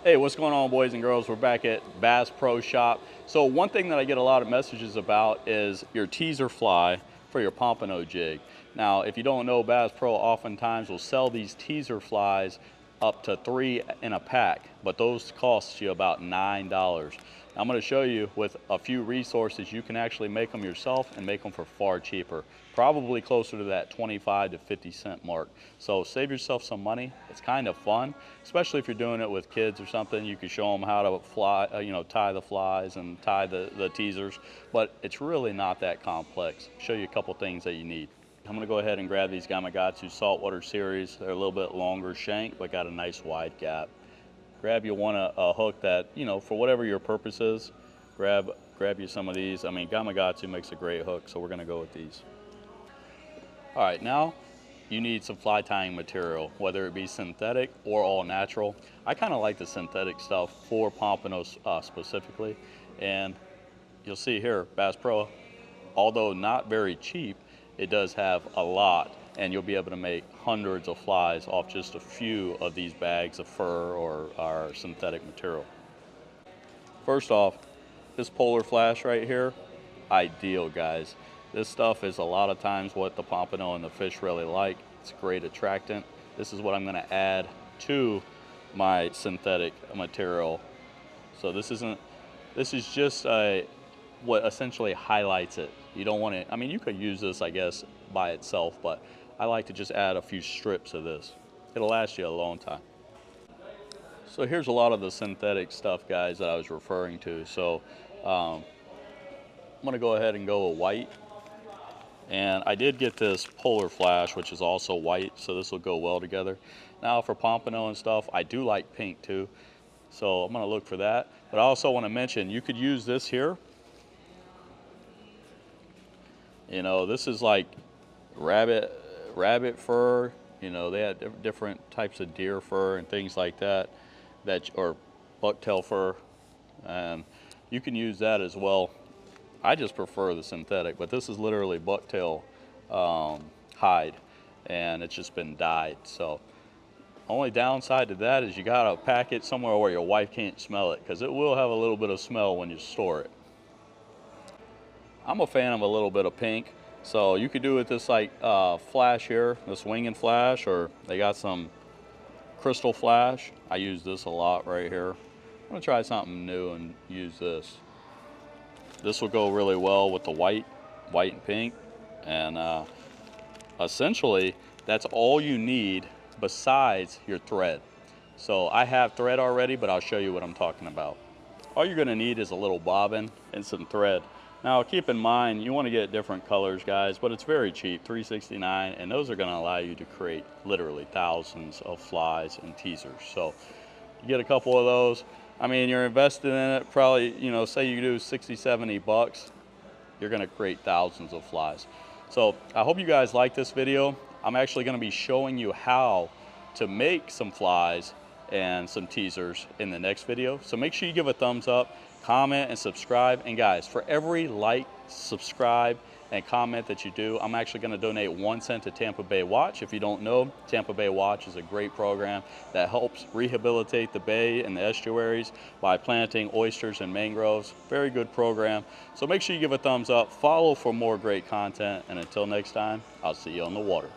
Hey, what's going on, boys and girls? We're back at Bass Pro Shop. So one thing that I get a lot of messages about is your teaser fly for your pompano jig. Now, if you don't know, Bass Pro oftentimes will sell these teaser flies up to 3 in a pack, but those cost you about $9. I'm going to show you with a few resources you can actually make them yourself and make them for far cheaper, probably closer to that 25 to 50 cent mark. So save yourself some money. It's kind of fun, especially if you're doing it with kids or something. You can show them how to fly, tie the flies and tie the teasers, but it's really not that complex. I'll show you a couple things that you need. I'm going to go ahead and grab these Gamakatsu Saltwater Series. They're a little bit longer shank, but got a nice wide gap. Grab you a hook that, for whatever your purpose is, grab you some of these. I mean, Gamakatsu makes a great hook, so we're going to go with these. All right, now you need some fly tying material, whether it be synthetic or all natural. I kind of like the synthetic stuff for pompanos specifically, and you'll see here, Bass Pro, although not very cheap, it does have a lot, and you'll be able to make hundreds of flies off just a few of these bags of fur or our synthetic material. First off, this polar flash right here, ideal, guys. This stuff is a lot of times what the pompano and the fish really like. It's a great attractant. This is what I'm going to add to my synthetic material. So this is just what essentially highlights it. You don't want it, I mean, you could use this, I guess, by itself, but I like to just add a few strips of this. It'll last you a long time. So here's a lot of the synthetic stuff, guys, that I was referring to. So I'm gonna go ahead and go with white. And I did get this polar flash, which is also white, so this will go well together. Now for pompano and stuff, I do like pink too. So I'm gonna look for that. But I also wanna mention, you could use this here. This is like rabbit fur. They had different types of deer fur and things like that, or bucktail fur, and you can use that as well. I just prefer the synthetic, but this is literally bucktail hide, and it's just been dyed. So only downside to that is you gotta pack it somewhere where your wife can't smell it, because it will have a little bit of smell when you store it. I'm a fan of a little bit of pink, so you could do with this flash here, this wing and flash, or they got some crystal flash. I use this a lot right here. I'm gonna try something new and use this. This will go really well with the white and pink, and essentially that's all you need besides your thread. So I have thread already, but I'll show you what I'm talking about. All you're gonna need is a little bobbin and some thread. Now keep in mind, you want to get different colors, guys, but it's very cheap, $3.69, and those are going to allow you to create literally thousands of flies and teasers. So you get a couple of those. I mean, you're invested in it, probably, say you do 60, 70 bucks, you're going to create thousands of flies. So I hope you guys like this video. I'm actually going to be showing you how to make some flies and some teasers in the next video. So make sure you give a thumbs up, comment, and subscribe. And guys, for every like, subscribe, and comment that you do, I'm actually going to donate 1 cent to Tampa Bay Watch. If you don't know, Tampa Bay Watch is a great program that helps rehabilitate the bay and the estuaries by planting oysters and mangroves. Very good program. So make sure you give a thumbs up, follow for more great content, and until next time, I'll see you on the water.